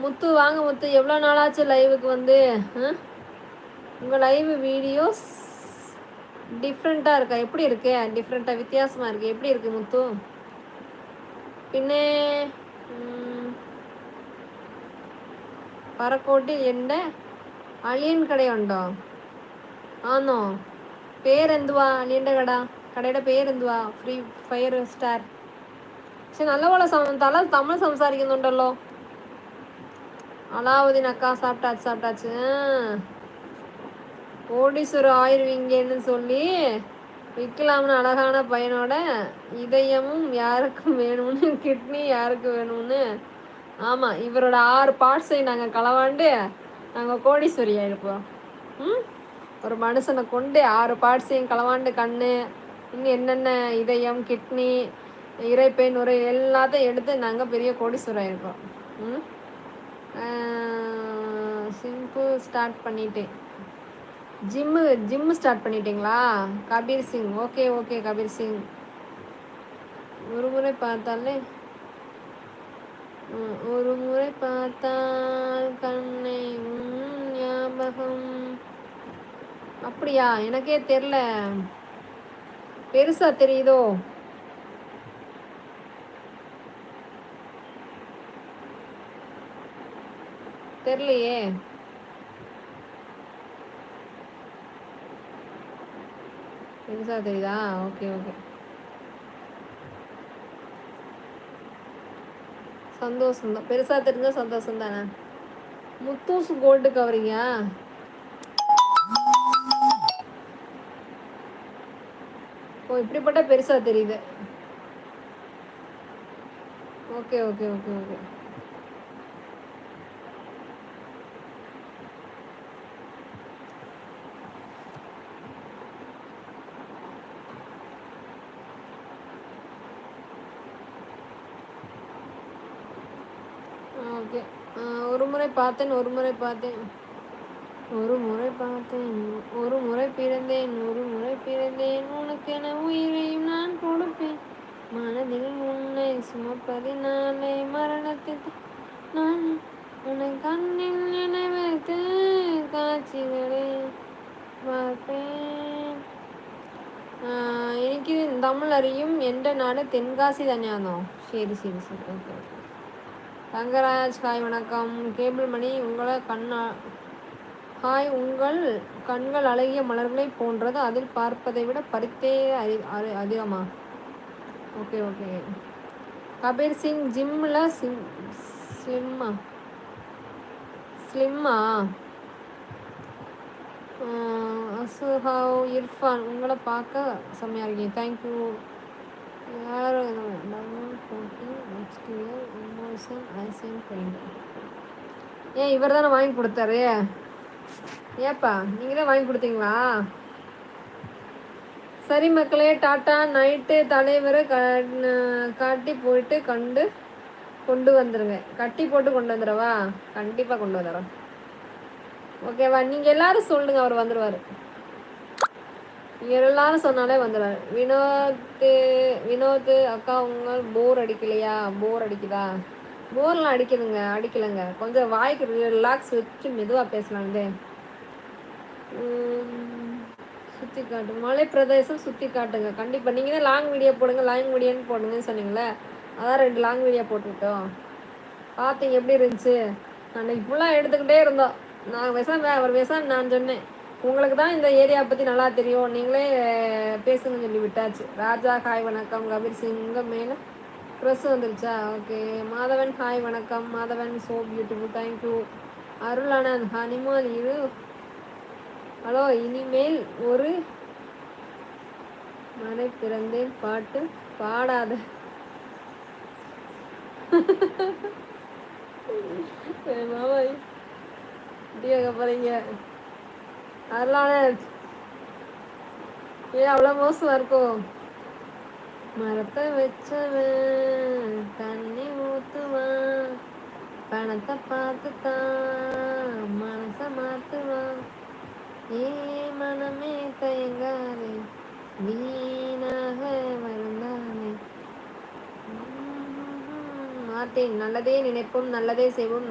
முத்து வாங்க முத்து, எவ்வளோ நாளாச்சு லைவுக்கு வந்து? உங்கள் லைவ் வீடியோஸ் டிஃப்ரெண்ட்டாக இருக்கா? எப்படி இருக்கு? டிஃப்ரெண்ட்டாக வித்தியாசமாக இருக்குது. எப்படி இருக்குது முத்து? பின்னே പറക്കോട്ടിൽ എൻ്റെ അളിയൻ കടയുണ്ടോ? ആന്നോ? പേരെന്തുവാ അളിയൻ്റെ കട? കടയുടെ പേരെന്തുവാ? Free Fire Star. പക്ഷെ നല്ലപോലെ തമിഴ് സംസാരിക്കുന്നുണ്ടല്ലോ. அலாவுதீன் அக்கா சாப்பிட்டாச்சு சாப்பிட்டாச்சு. கோடீஸ்வரர் ஆயிருவீங்கன்னு சொல்லி விற்கலாம்னு அழகான பையனோட இதயமும் யாருக்கும் வேணும்னு, கிட்னி யாருக்கு வேணும்னு. ஆமாம், இவரோட 6 பார்ட்ஸை நாங்கள் களவாண்டு நாங்கள் கோடீஸ்வரி ஆகிருப்போம். ஒரு மனுஷனை கொண்டு 6 பார்ட்ஸையும் களவாண்டு, கண்ணு, இன்னும் என்னென்ன, இதயம், கிட்னி, இறைப்பை, நுரை எல்லாத்தையும் எடுத்து நாங்கள் பெரிய கோடீஸ்வரர் ஆகிருப்போம். சிம்பிள் ஸ்டார்ட் பண்ணிட்டேன். ஜிம்மு ஸ்டார்ட் பண்ணிட்டீங்களா? கபீர் சிங். Okay okay Kabir Singh. ஒரு முறை பார்த்தாலே ஒரு முறை பார்த்தால் கண்ணை ஞாபகம். அப்படியா? எனக்கே தெரில. பெருசா தெரியுதோ? தெரியலையே. பெருசா தெரியுதா? ஓகே ஓகே, சந்தோஷம் தான். பெருசா தெரிஞ்சா சந்தோஷம் தானே. முத்தூஸ் கோல்டு கவரிங்கா? ஓ, இப்படிப்பட்ட பெருசா தெரியுது. Okay okay okay okay. Okay, ஒரு முறை பார்த்தேன், ஒரு முறை பார்த்தேன், ஒரு முறை பார்த்தேன், ஒரு முறை பிறந்தேன், ஒரு முறை பிறந்தேன், உனக்கென உயிரையும் நான் கொடுப்பேன், மனதில் உன்னை சுமப்பதினாலே மரணத்துக்கு நான் உன்னை கண்ணில் நினைவைத்து காட்சிகளை பார்ப்பேன். എനിക്ക് தமிழ் அறியும். எந்த நாடு? தென்காசி தானேயானோ? சரி சரி சரி, ஓகே ஓகே. தங்கராஜ் ஹாய் வணக்கம். கேபிள் மணி உங்களை ஹாய். உங்கள் கண்கள் அழகிய மலர்களை போன்றது, அதில் பார்ப்பதை விட பறித்தே அதிகமா? Okay okay. கபீர் சிங் ஜிம்மில் ஸ்லிம்மா? அசுஹாவ் இர்ஃபான் உங்களை பார்க்க செம்மையாக இருக்கீங்க. தேங்க்யூ. யார் next year emotion icing paint. ஏன் இவர் தானே வாங்கி கொடுத்தாரு? ஏப்பா நீங்கள் தான் வாங்கி கொடுத்தீங்களா? சரி மக்களே, டாட்டா. நைட்டு தலைவரை காட்டி போயிட்டு கொண்டு வந்துடுங்க. கட்டி போட்டு கொண்டு வந்துடவா? கண்டிப்பாக கொண்டு வந்துடுறோம். ஓகேவா? நீங்கள் எல்லாரும் சொல்லுங்க, அவர் வந்துடுவார். நீங்கள் எல்லாரும் சொன்னாலே வந்துடுவார். வினோத் அக்கா, உங்கள் போர் அடிக்கலையா? போர் அடிக்குதா? போர்லாம் அடிக்கலைங்க. கொஞ்சம் வாய்க்கு ரிலாக்ஸ் வச்சு மெதுவாக பேசலாம்டே. சுற்றி காட்டு, மலை பிரதேசம் சுற்றி காட்டுங்க. கண்டிப்பாக நீங்கள் தான் லாங் வீடியோ போடுங்க, லாங் வீடியோன்னு போடுங்கன்னு சொன்னீங்களே, அதான் 2 லாங் வீடியோ போட்டுக்கிட்டோம். பார்த்தீங்க எப்படி இருந்துச்சு? அன்றைக்கி ஃபுல்லாக எடுத்துக்கிட்டே இருந்தோம். அவர் நான் சொன்னேன், உங்களுக்கு தான் இந்த ஏரியா பற்றி நல்லா தெரியும், நீங்களே பேசுங்கன்னு சொல்லி விட்டாச்சு. ராஜா ஹாய் வணக்கம். கபீர் சிங் உங்கள் மேலே ப்ரெஸ் வந்துருச்சா? ஓகே. மாதவன் ஹாய் வணக்கம். Madhavan so beautiful, thank you. Arulanand ஹனிமால் இரு. ஹலோ, இனிமேல் ஒரு மழை பிறந்தேன் பாட்டு பாடாத. மாமா கேட்க போறீங்க? அருளானந்த் அவ்வளோ மோசமாக இருக்கும். மரத்தை வச்சவன் தண்ணி ஊற்றுவான், பணத்தை பார்த்துத்தான் மனசை மாற்றுவான். ஏ மனமே தயங்காதே, வீணாக வருந்தானே. மாட்டேன். நல்லதே நினைப்போம், நல்லதே செய்வோம்.